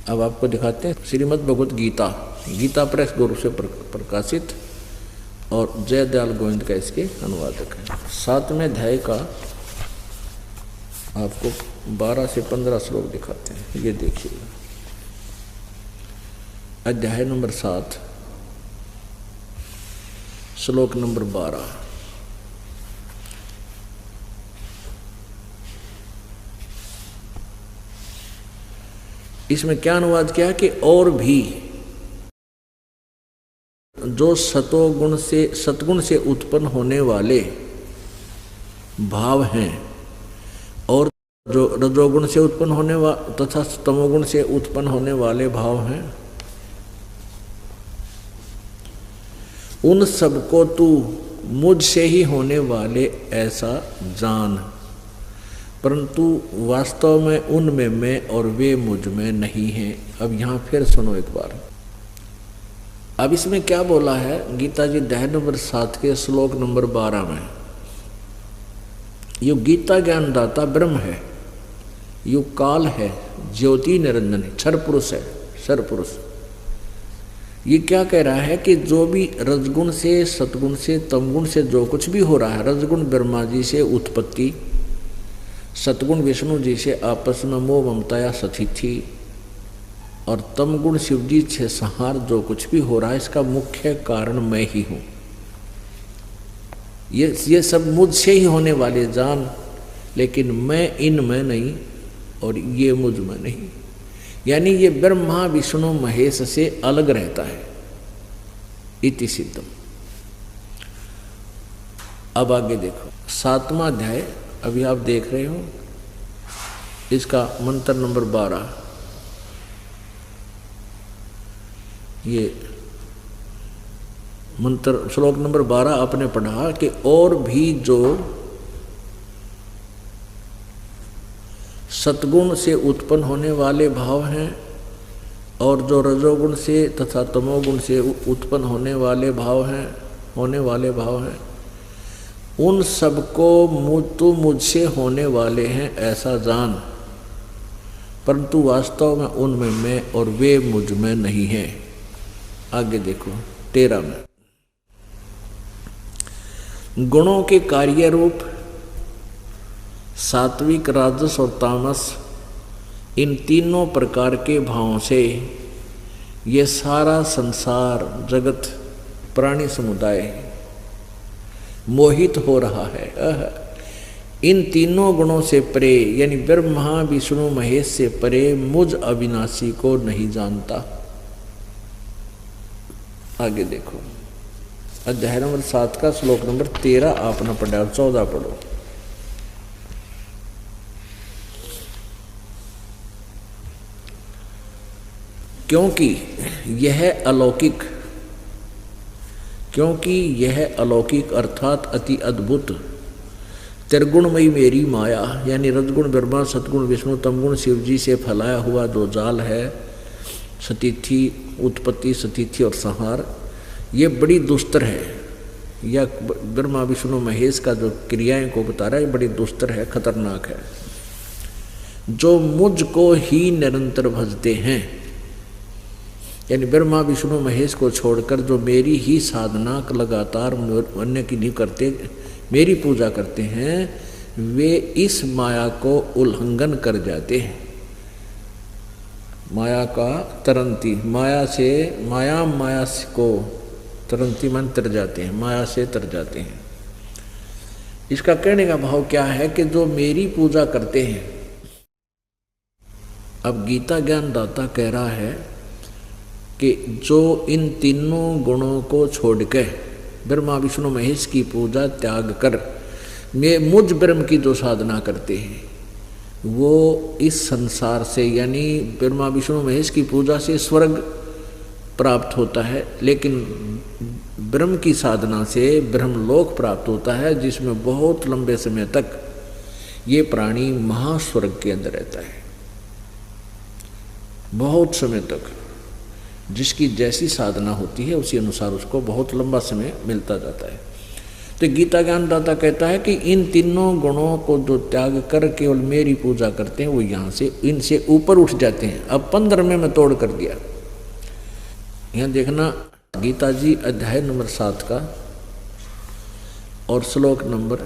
अब आपको दिखाते हैं श्रीमद् भगवत गीता, गीता प्रेस गुरु से प्रकाशित और जय दयाल गोविंद का इसके अनुवादक है। 7वें अध्याय का आपको 12 से 15 श्लोक दिखाते हैं। ये देखिए, अध्याय नंबर 7 श्लोक नंबर 12। इसमें क्या अनुवाद किया कि और भी जो सतगुण से उत्पन्न होने वाले भाव हैं और जो रजोगुण से उत्पन्न होने तथा तमोगुण से उत्पन्न होने वाले भाव हैं, उन सबको तू मुझसे ही होने वाले ऐसा जान, परंतु वास्तव में उनमें मैं और वे मुझ में नहीं हैं। अब यहाँ फिर सुनो एक बार। अब इसमें क्या बोला है गीता जी अध्याय नंबर 7 के श्लोक नंबर 12 में, यो गीता ज्ञान दाता ब्रह्म है, यो काल है, ज्योति निरंजन है, क्षर पुरुष है, क्षर पुरुष। ये क्या कह रहा है कि जो भी रजगुण से सतगुण से तमगुण से जो कुछ भी हो रहा है, रजगुण ब्रह्मा जी से उत्पत्ति, सतगुण विष्णु जी से आपस में मोह ममता या सतिथि, और तमगुण शिव जी से संहार, जो कुछ भी हो रहा है इसका मुख्य कारण मैं ही हूँ। ये सब मुझसे ही होने वाले जान, लेकिन मैं इनमें नहीं और ये मुझ में नहीं। यानी ये ब्रह्मा विष्णु महेश से अलग रहता है। इति सिद्धम। अब आगे देखो 7वां अध्याय अभी आप देख रहे हो, इसका मंत्र नंबर 12। ये मंत्र श्लोक नंबर 12 आपने पढ़ा कि और भी जो सतगुण से उत्पन्न होने वाले भाव हैं और जो रजोगुण से तथा तमोगुण से उत्पन्न होने वाले भाव हैं, उन सबको तो मुझसे होने वाले हैं ऐसा जान, परंतु वास्तव में उनमें मैं और वे मुझ में नहीं हैं। आगे देखो 13 में, गुणों के कार्य रूप सात्विक, राजस और तामस, इन तीनों प्रकार के भावों से ये सारा संसार जगत प्राणी समुदाय मोहित हो रहा है। इन तीनों गुणों से परे, यानी ब्रह्मा विष्णु महेश से परे मुझ अविनाशी को नहीं जानता। आगे देखो अध्याय नंबर 7 का श्लोक नंबर 13 आपने पढ़ा, 14 पढ़ो। क्योंकि यह अलौकिक अर्थात अति अद्भुत त्रिगुणमयी मेरी माया, यानी रजगुण ब्रह्मा, सतगुण विष्णु, तमगुण शिव जी से फैलाया हुआ जो जाल है, सतिथि, उत्पत्ति, सतिथि और संहार, ये बड़ी दुस्तर है। यह ब्रह्मा विष्णु महेश का जो क्रियाएं को बता रहा है, बड़ी दुस्तर है, खतरनाक है। जो मुझको ही निरंतर भजते हैं, यानी ब्रह्मा विष्णु महेश को छोड़कर जो मेरी ही साधना लगातार अन्य की नहीं करते, मेरी पूजा करते हैं, वे इस माया को उल्लंघन कर जाते हैं। माया का तरंती, माया को तरंती मन तर जाते हैं, माया से तर जाते हैं। इसका कहने का भाव क्या है कि जो मेरी पूजा करते हैं, अब गीता ज्ञान दाता कह रहा है कि जो इन तीनों गुणों को छोड़ के ब्रह्मा विष्णु महेश की पूजा त्याग कर मुझ ब्रह्म की जो साधना करते हैं, वो इस संसार से, यानी ब्रह्मा विष्णु महेश की पूजा से स्वर्ग प्राप्त होता है, लेकिन ब्रह्म की साधना से ब्रह्मलोक प्राप्त होता है, जिसमें बहुत लंबे समय तक ये प्राणी महास्वर्ग के अंदर रहता है। बहुत समय तक जिसकी जैसी साधना होती है उसी अनुसार उसको बहुत लंबा समय मिलता जाता है। तो गीता ज्ञानदाता कहता है कि इन तीनों गुणों को जो त्याग कर केवल मेरी पूजा करते हैं वो यहाँ से इनसे ऊपर उठ जाते हैं। अब 15 में मैं तोड़ कर दिया। यहाँ देखना गीता जी अध्याय नंबर 7 का और श्लोक नंबर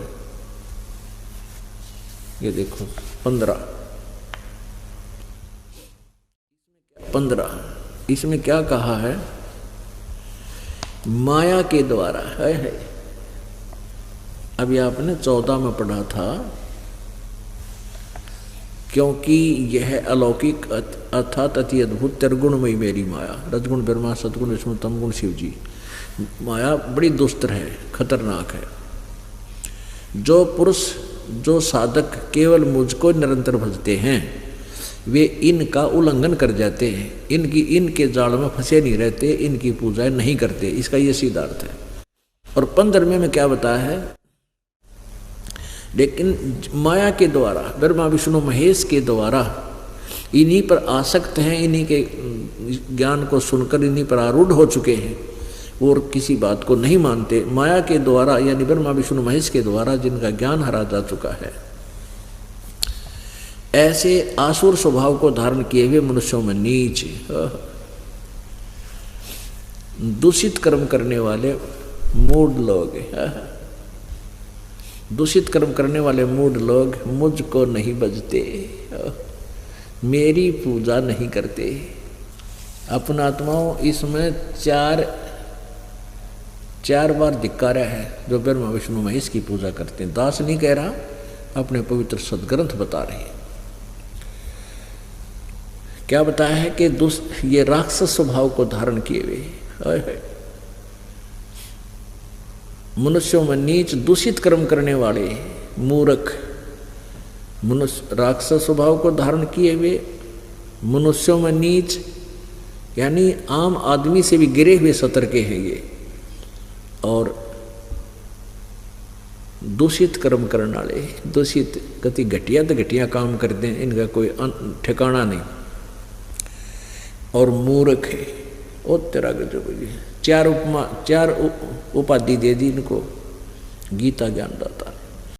ये देखो 15। इसमें क्या कहा है? माया के द्वारा है। अभी आपने 14 में पढ़ा था, क्योंकि यह अलौकिक अर्थात अति अद्भुत त्रिगुणमयी मेरी माया, रजगुण ब्रह्मा सतगुण विष्णु तमगुण शिव जी। माया बड़ी दुस्तर है, खतरनाक है। जो पुरुष जो साधक केवल मुझको निरंतर भजते हैं वे इनका उल्लंघन कर जाते हैं, इनके जाल में फंसे नहीं रहते, इनकी पूजा नहीं करते। इसका ये सीधा अर्थ है। और 15वें में क्या बताया है? लेकिन माया के द्वारा ब्रह्मा विष्णु महेश के द्वारा इन्हीं पर आसक्त हैं, इन्हीं के ज्ञान को सुनकर इन्हीं पर आरूढ़ हो चुके हैं और किसी बात को नहीं मानते। माया के द्वारा यानी ब्रह्मा विष्णु महेश के द्वारा जिनका ज्ञान हरा जा चुका है, ऐसे आसुर स्वभाव को धारण किए हुए मनुष्यों में नीच दूषित कर्म करने वाले मूढ़ लोग, दूषित कर्म करने वाले मूढ़ लोग मुझको नहीं भजते, मेरी पूजा नहीं करते। अपना आत्माओं इसमें चार बार धिक्कारा है जो ब्रह्मा विष्णु महेश की पूजा करते हैं। दास नहीं कह रहा, अपने पवित्र सदग्रंथ बता रहे हैं। क्या बताया है कि ये राक्षस स्वभाव को धारण किए हुए मनुष्यों में नीच दूषित कर्म करने वाले मूर्ख मनुष्य, राक्षस स्वभाव को धारण किए हुए मनुष्यों में नीच यानी आम आदमी से भी गिरे हुए सतर के हैं ये, और दूषित कर्म करने वाले, दूषित गति घटिया तो घटिया काम करते हैं, इनका कोई ठिकाना नहीं, और मूर्ख है। ओ तेरा गजब। चार उपाधि दे दी इनको गीता ज्ञानदाता।